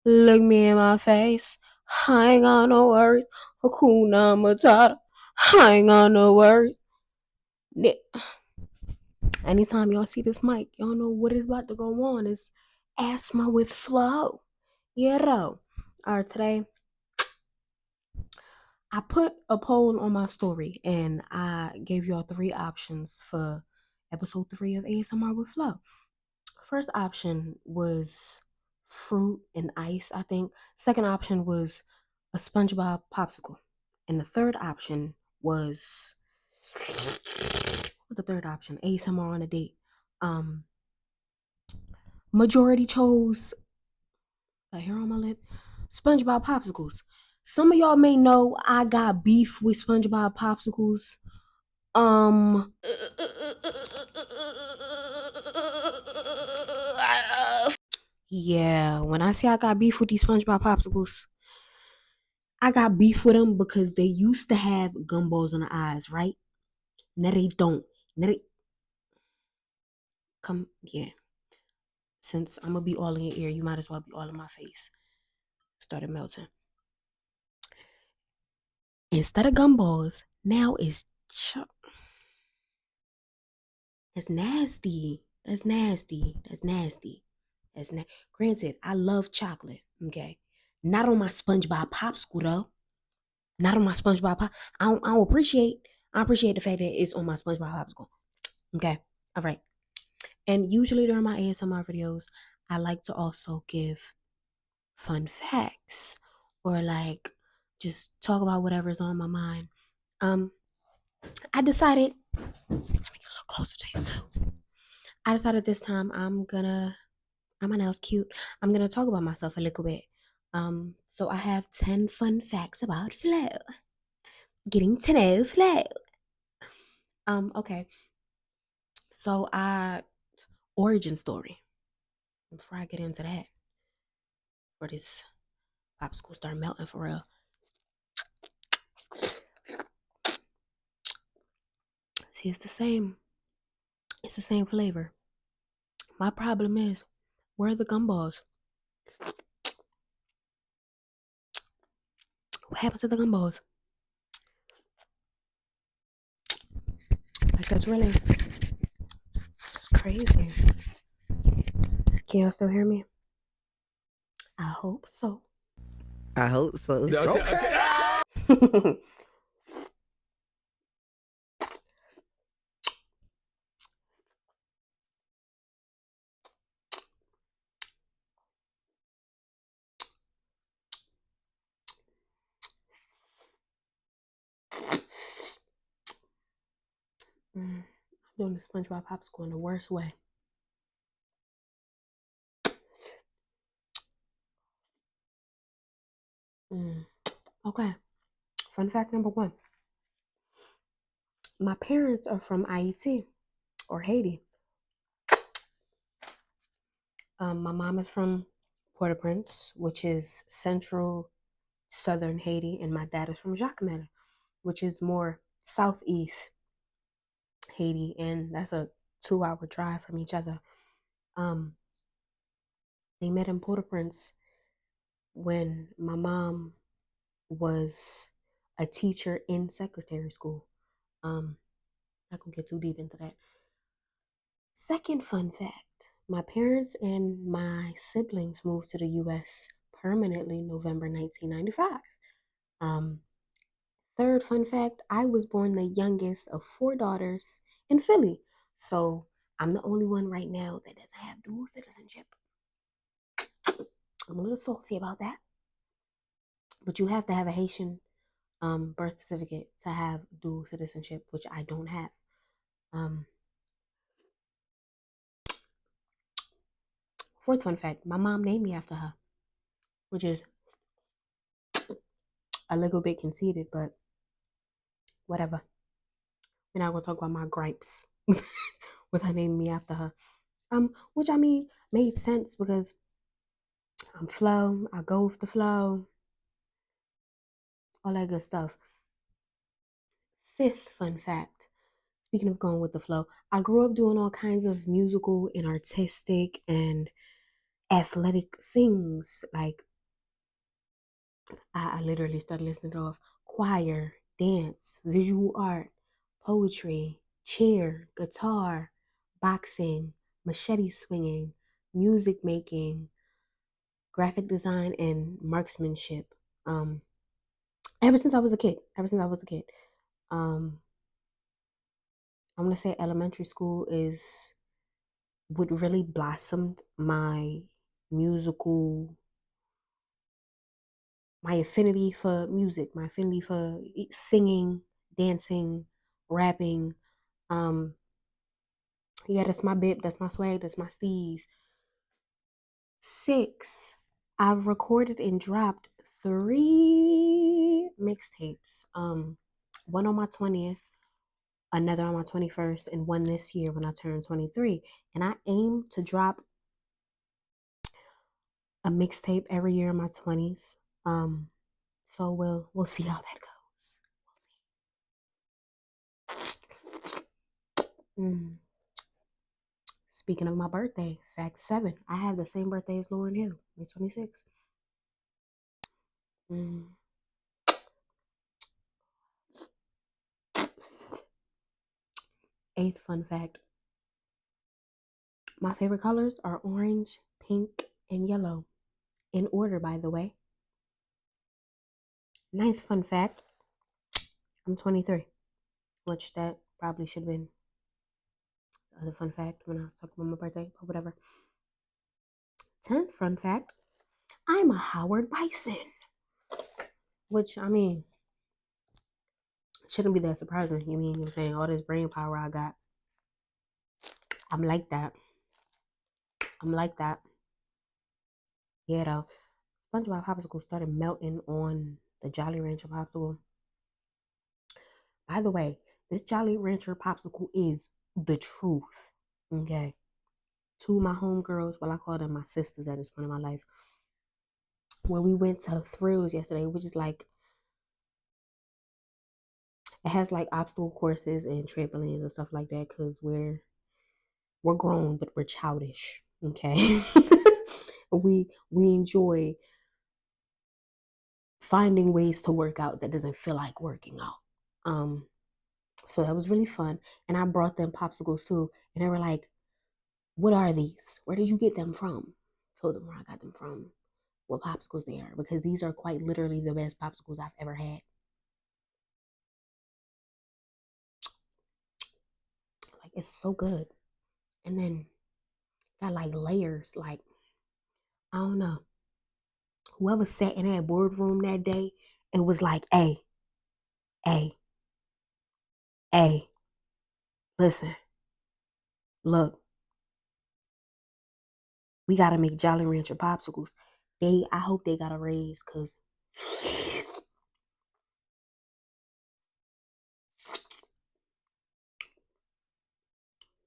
Look me in my face. I ain't got no worries. Hakuna Matata. I ain't got no worries. Anytime y'all see this mic, y'all know what is about to go on. It's asthma with flow. Yeah, though. Alright, today I put a poll on my story and I gave y'all 3 options for episode 3 of ASMR with Flow. First option was fruit and ice, I think. Second option was a SpongeBob popsicle. And the third option was the third option? ASMR on a date. Majority chose a hair on my lip. SpongeBob popsicles. Some of y'all may know I got beef with SpongeBob popsicles. Yeah, when I say I got beef with these SpongeBob popsicles, I got beef with them because they used to have gumballs on the eyes, right? Now they don't. Now they come, yeah. Since I'm gonna be all in your ear, you might as well be all in my face. Started melting. Instead of gumballs, now it's That's nasty. That's nasty. That's nasty. Granted, I love chocolate. Okay, not on my SpongeBob popsicle though. Not on my SpongeBob pop. I don't appreciate. I appreciate the fact that it's on my SpongeBob popsicle. Okay, all right. And usually during my ASMR videos, I like to also give fun facts or like just talk about whatever's on my mind. Um, I decided. Let me get a little closer to you too. I decided this time my nails cute. I'm gonna talk about myself a little bit. So I have 10 fun facts about Flo. Getting to know Flo. Okay. So origin story. Before I get into that, for this popsicle start melting for real. See, it's the same. It's the same flavor. My problem is, where are the gumballs? What happened to the gumballs? Like that's really, it's crazy. Can y'all still hear me? I hope so. I hope so. Okay. I'm doing the SpongeBob popsicle in the worst way. Okay. Fun fact number 1. My parents are from Haiti or Haiti. My mom is from Port-au-Prince, which is central southern Haiti, and my dad is from Jacmel, which is more southeast Haiti, and that's a 2-hour drive from each other. Um, they met in Port-au-Prince when my mom was a teacher in secretary school. Not gonna get too deep into that. Second fun fact, my parents and my siblings moved to the US permanently November 1995. Um, Third fun fact, I was born the youngest of 4 daughters in Philly. So I'm the only one right now that doesn't have dual citizenship. I'm a little salty about that. But you have to have a Haitian birth certificate to have dual citizenship, which I don't have. Um, Fourth fun fact, my mom named me after her, which is a little bit conceited, but whatever. We're not gonna talk about my gripes with her naming me after her. Which I mean made sense because I'm Flo, I go with the flow, all that good stuff. Fifth fun fact. Speaking of going with the flow, I grew up doing all kinds of musical and artistic and athletic things like I literally started listening to choir, dance, visual art, poetry, cheer, guitar, boxing, machete swinging, music making, graphic design, and marksmanship. Um, ever since I was a kid. Ever since I was a kid. Um, I'm gonna say elementary school is what really blossomed musical my affinity for music, my affinity for singing, dancing, rapping. Um, yeah, that's my bip, that's my swag, that's my steez. 6, I've recorded and dropped 3 mixtapes. One on my 20th, another on my 21st, and one this year when I turned 23. And I aim to drop a mixtape every year in my 20s. So we'll see how that goes. Mm. Speaking of my birthday, fact 7, I have the same birthday as Lauren Hill, May 26th. Mm. 8th fun fact, my favorite colors are orange, pink, and yellow. In order, by the way. 9th fun fact, I'm 23, which that probably should have been the other fun fact when I was talking about my birthday, but whatever. 10th fun fact, I'm a Howard Bison, which, I mean, shouldn't be that surprising. You mean I'm saying all this brain power I got. I'm like that. I'm like that. Yeah, though. SpongeBob popsicle started melting on the Jolly Rancher popsicle. By the way, this Jolly Rancher popsicle is the truth. Okay. Two of my homegirls, well, I call them my sisters at this point in my life. When we went to Thrills yesterday, which is like, it has like obstacle courses and trampolines and stuff like that because we're grown, but we're childish. Okay. we enjoy finding ways to work out that doesn't feel like working out. So that was really fun. And I brought them popsicles too. And they were like, what are these? Where did you get them from? Told them where I got them from, what popsicles they are, because these are quite literally the best popsicles I've ever had. Like, it's so good. And then got like layers. Like, I don't know. Whoever sat in that boardroom that day, it was like, hey, hey, listen, look, we gotta make Jolly Rancher popsicles. I hope they got a raise, cause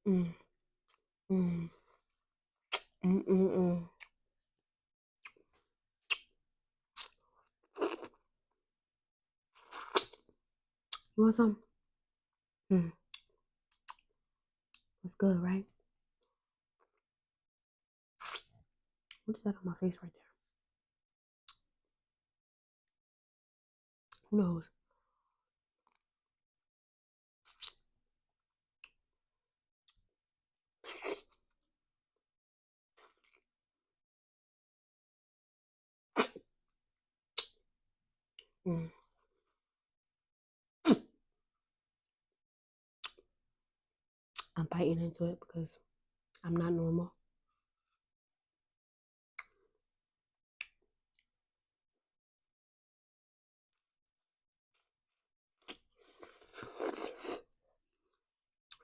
mm, mm, mm, mm, mm. You want some? Mm, that's good, right? What is that on my face right there? Who knows? Mm. I'm biting into it because I'm not normal.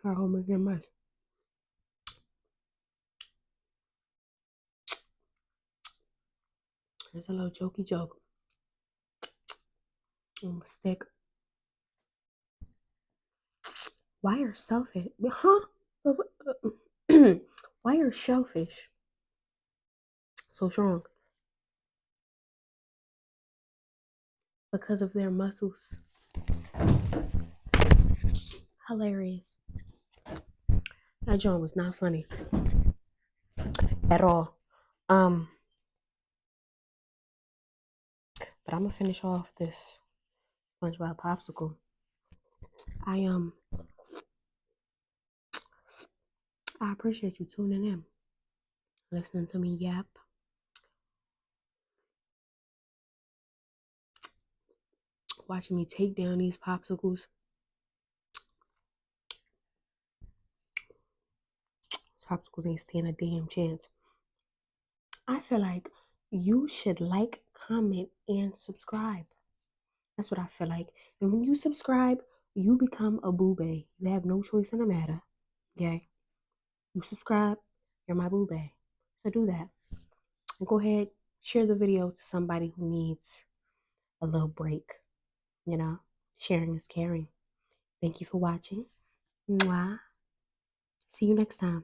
Our home is near much. It's a little jokey joke. Stick. Why are selfish? Huh? Why are shellfish so strong? Because of their muscles. Hilarious. That joint was not funny at all. Um, But I'm gonna finish off this SpongeBob popsicle. I I appreciate you tuning in, listening to me yap, watching me take down these popsicles. These popsicles ain't stand a damn chance. I feel like you should like, comment, and subscribe. That's what I feel like. And when you subscribe, you become a boobay. You have no choice in the matter. Okay? You subscribe, you're my boobay. So do that. And go ahead, share the video to somebody who needs a little break. You know, sharing is caring. Thank you for watching. Mwah. See you next time.